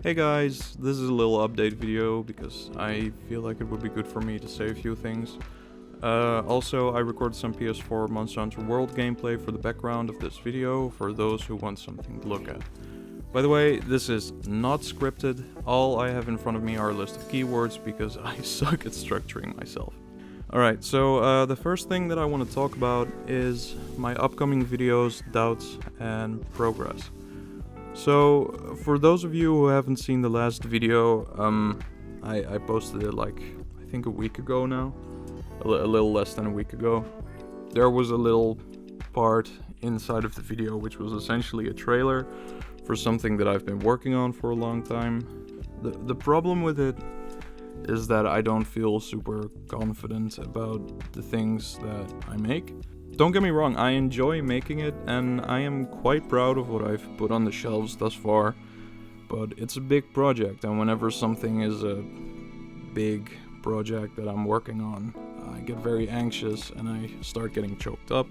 Hey guys, this is a little update video because I feel like it would be good for me to say a few things. Also, I recorded some PS4 Monster Hunter World gameplay for the background of this video for those who want something to look at. By the way, this is not scripted. All I have in front of me are a list of keywords because I suck at structuring myself. Alright, so the first thing that I want to talk about is my upcoming videos, doubts, and progress. So, for those of you who haven't seen the last video, I posted it like, I think a week ago now. A little less than a week ago. There was a little part inside of the video which was essentially a trailer for something that I've been working on for a long time. The problem with it is that I don't feel super confident about the things that I make. Don't get me wrong, I enjoy making it, and I am quite proud of what I've put on the shelves thus far, but it's a big project, and whenever something is a big project that I'm working on, I get very anxious and I start getting choked up,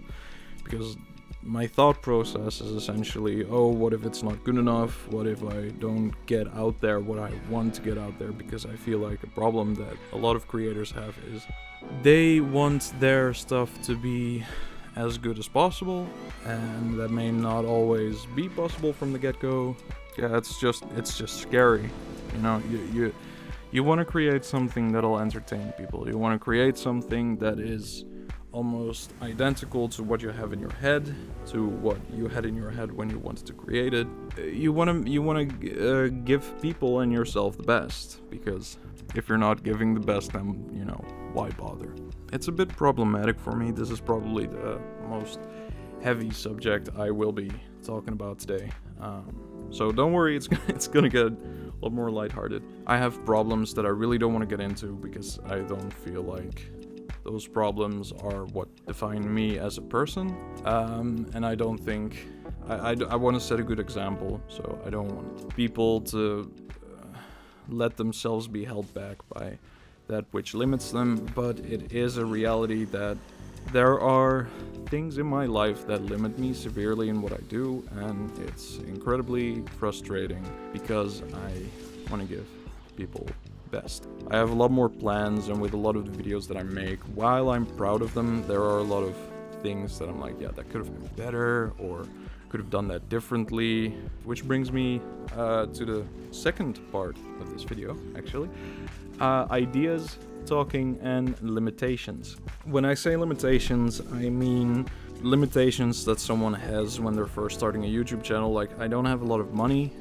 because my thought process is essentially, oh, what if it's not good enough? What if I don't get out there what I want to get out there? Because I feel like a problem that a lot of creators have is they want their stuff to be as good as possible, and that may not always be possible from the get-go. Yeah, it's just scary. You know, you want to create something that'll entertain people. You want to create something that is almost identical to what you have in your head, to what you had in your head when you wanted to create it. You want to give people and yourself the best, because if you're not giving the best, then, you know, why bother? It's a bit problematic for me. This is probably the most heavy subject I will be talking about today. So don't worry, it's gonna get a lot more lighthearted. I have problems that I really don't want to get into because I don't feel like those problems are what define me as a person. And I don't think... I want to set a good example, so I don't want people to let themselves be held back by that which limits them, but it is a reality that there are things in my life that limit me severely in what I do, and it's incredibly frustrating because I want to give people best. I have a lot more plans, and with a lot of the videos that I make, while I'm proud of them, there are a lot of things that I'm like, yeah, that could have been better, or could have done that differently. Which brings me to the second part of this video, actually. Ideas, talking, and limitations. When I say limitations, I mean limitations that someone has when they're first starting a YouTube channel. Like, I don't have a lot of money.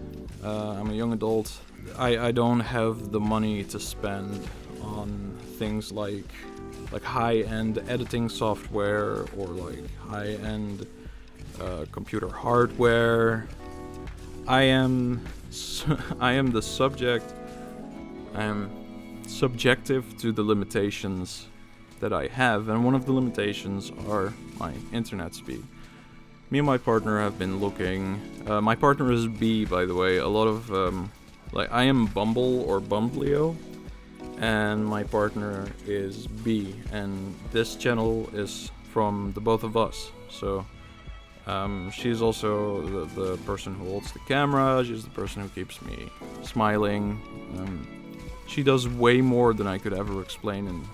I'm a young adult. I don't have the money to spend on things like high-end editing software or like high-end computer hardware. I am the subject. I am subjective to the limitations that I have, and one of the limitations are my internet speed. Me and my partner have been looking. My partner is B, by the way. A lot of I am Bumble or Bumbleo, and my partner is B, and this channel is from the both of us. So she's also the person who holds the camera. She's the person who keeps me smiling. She does way more than I could ever explain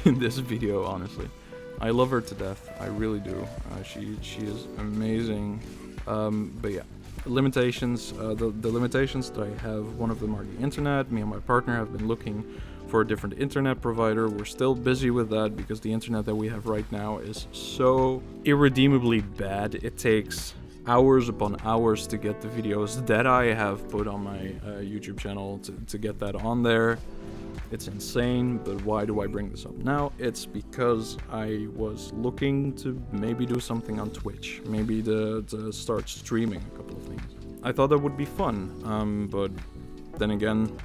in this video, honestly. I love her to death. I really do. She is amazing. But yeah, limitations. The limitations that I have, one of them are the internet. Me and my partner have been looking for a different internet provider. We're still busy with that because the internet that we have right now is so irredeemably bad. It takes hours upon hours to get the videos that I have put on my YouTube channel to get that on there. It's insane, but why do I bring this up now? It's because I was looking to maybe do something on Twitch, maybe to start streaming a couple of things. I thought that would be fun, but then again,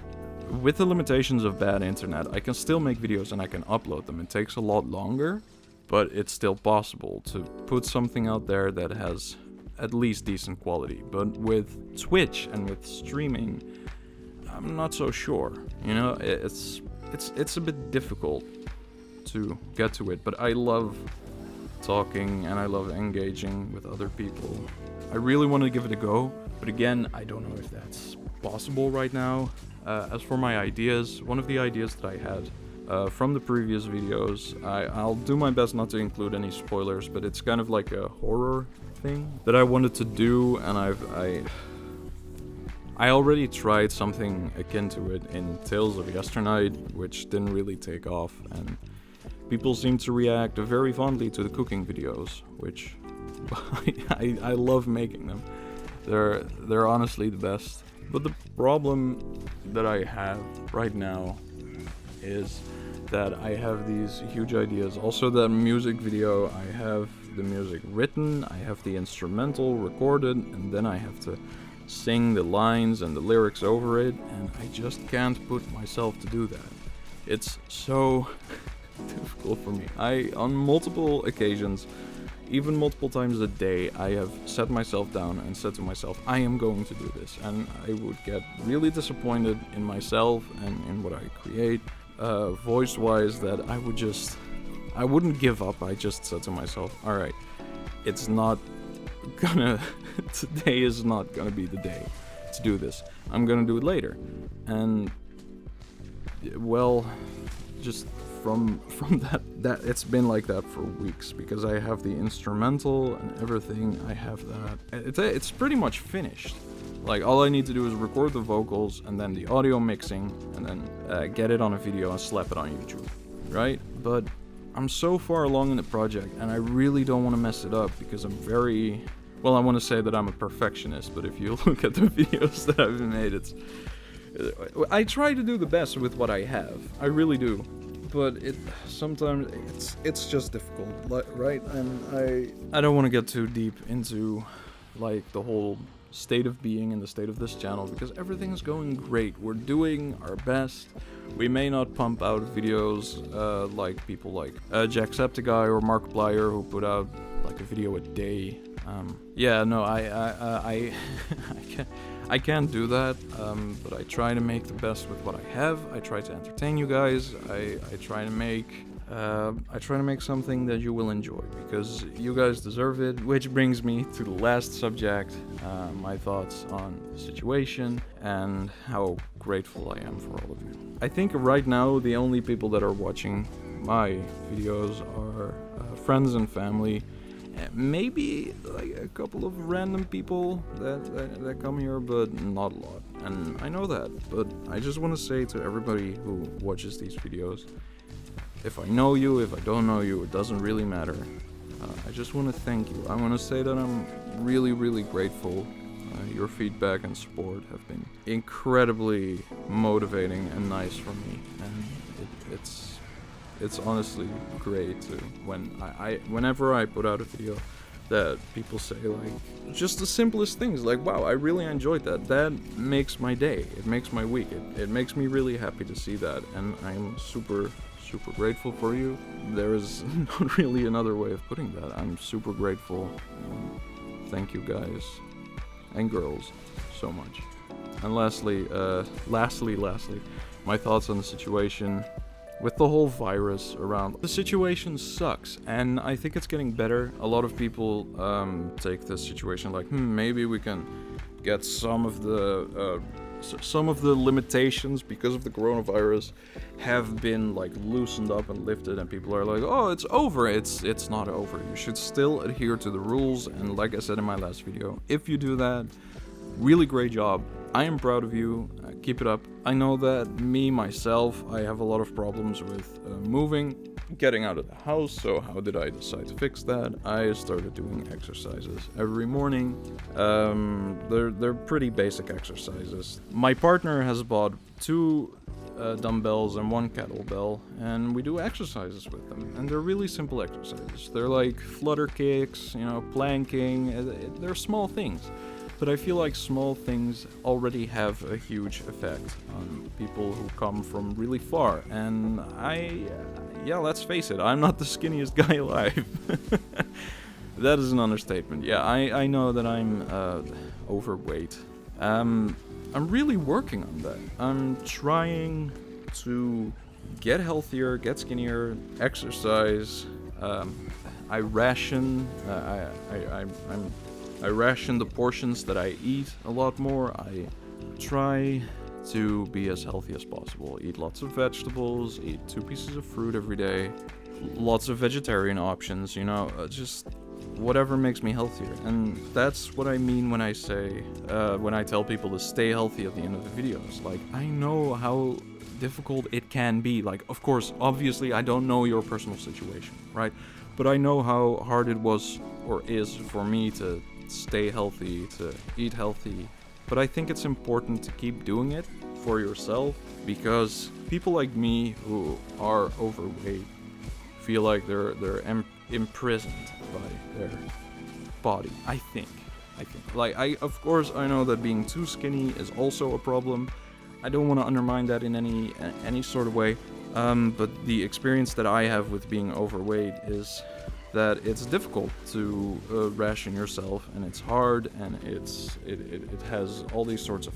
with the limitations of bad internet, I can still make videos and I can upload them. It takes a lot longer, but it's still possible to put something out there that has at least decent quality. But with Twitch and with streaming, I'm not so sure. You know, it's a bit difficult to get to it, but I love talking and I love engaging with other people. I really want to give it a go, but again, I don't know if that's possible right now. As for my ideas, one of the ideas that I had from the previous videos, I'll do my best not to include any spoilers, but it's kind of like a horror thing that I wanted to do, and I already tried something akin to it in Tales of Yesternight, which didn't really take off, and people seem to react very fondly to the cooking videos, which I love making them. They're honestly the best. But the problem that I have right now is that I have these huge ideas. Also, that music video, I have the music written, I have the instrumental recorded, and then I have to sing the lines and the lyrics over it, and I just can't put myself to do that. It's so difficult for me. On multiple occasions, even multiple times a day, I have set myself down and said to myself, I am going to do this, and I would get really disappointed in myself and in what I create, voice-wise, that I wouldn't give up. I just said to myself, alright, it's not gonna, today is not gonna be the day to do this. I'm gonna do it later. And, well, just from that it's been like that for weeks, because I have the instrumental and everything. I have that. It's pretty much finished. Like, all I need to do is record the vocals and then the audio mixing, and then get it on a video and slap it on YouTube, right? But I'm so far along in the project, and I really don't want to mess it up, because I'm very, well, I want to say that I'm a perfectionist, but if you look at the videos that I've made, I try to do the best with what I have. I really do. But sometimes it's just difficult, right? And I don't want to get too deep into, like, the whole state of being and the state of this channel, because everything's going great. We're doing our best. We may not pump out videos like people like Jacksepticeye or Markiplier, who put out like a video a day. Yeah, no, I can't do that, but I try to make the best with what I have. I try to entertain you guys. I try to make something that you will enjoy, because you guys deserve it. Which brings me to the last subject, my thoughts on the situation and how grateful I am for all of you. I think right now the only people that are watching my videos are friends and family. Maybe like a couple of random people that come here, but not a lot. And I know that, but I just want to say to everybody who watches these videos, if I know you, if I don't know you, it doesn't really matter. I just want to thank you. I want to say that I'm really, really grateful. Your feedback and support have been incredibly motivating and nice for me, and it's honestly great to whenever I put out a video that people say, like, just the simplest things, like, wow, I really enjoyed that. That makes my day. It makes my week. It makes me really happy to see that, and I'm super grateful for you. There is not really another way of putting that. I'm super grateful. Thank you guys and girls so much. And lastly, my thoughts on the situation with the whole virus around. The situation sucks, and I think it's getting better. A lot of people take this situation like, maybe we can get some of the limitations because of the coronavirus have been like loosened up and lifted, and people are like, oh, it's over. It's not over. You should still adhere to the rules, and like I said in my last video, if you do that, really great job. I am proud of you. Keep it up. I know that myself, I have a lot of problems with moving, getting out of the house, so how did I decide to fix that? I started doing exercises every morning. They're pretty basic exercises. My partner has bought 2 dumbbells and 1 kettlebell, and we do exercises with them, and they're really simple exercises. They're like flutter kicks, planking. They're small things. But I feel like small things already have a huge effect on people who come from really far. And let's face it, I'm not the skinniest guy alive. That is an understatement. Yeah, I know that I'm overweight. I'm really working on that. I'm trying to get healthier, get skinnier, exercise. I ration. I ration the portions that I eat a lot more. try to be as healthy as possible. Eat lots of vegetables, eat 2 pieces of fruit every day, lots of vegetarian options, just whatever makes me healthier. And that's what I mean when I say, when I tell people to stay healthy at the end of the videos. Like, I know how difficult it can be. Like, of course, obviously, I don't know your personal situation, right? But I know how hard it was or is for me to stay healthy, to eat healthy. But I think it's important to keep doing it for yourself, because people like me who are overweight feel like they're imprisoned by their body. I think. Like, of course, I know that being too skinny is also a problem. I don't want to undermine that in any sort of way. But the experience that I have with being overweight is that it's difficult to ration yourself, and it's hard, and it has all these sorts of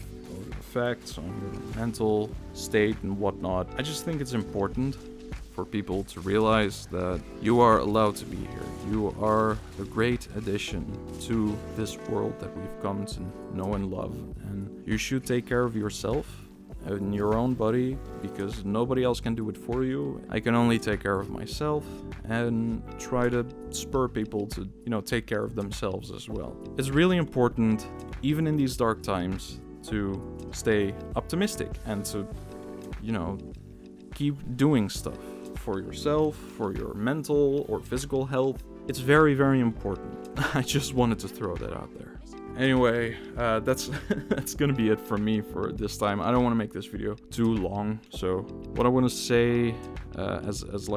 effects on your mental state and whatnot. I just think it's important for people to realize that you are allowed to be here. You are a great addition to this world that we've come to know and love, and you should take care of yourself and your own body, because nobody else can do it for you. I can only take care of myself and try to spur people to, take care of themselves as well. It's really important, even in these dark times, to stay optimistic and to, keep doing stuff for yourself, for your mental or physical health. It's very, very important. I just wanted to throw that out there. Anyway, that's gonna be it from me for this time. I don't want to make this video too long, so what I want to say as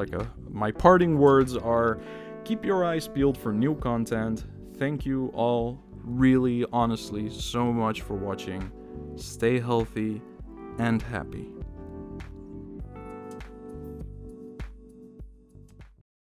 my parting words are: keep your eyes peeled for new content. Thank you all, really, honestly, so much for watching. Stay healthy and happy.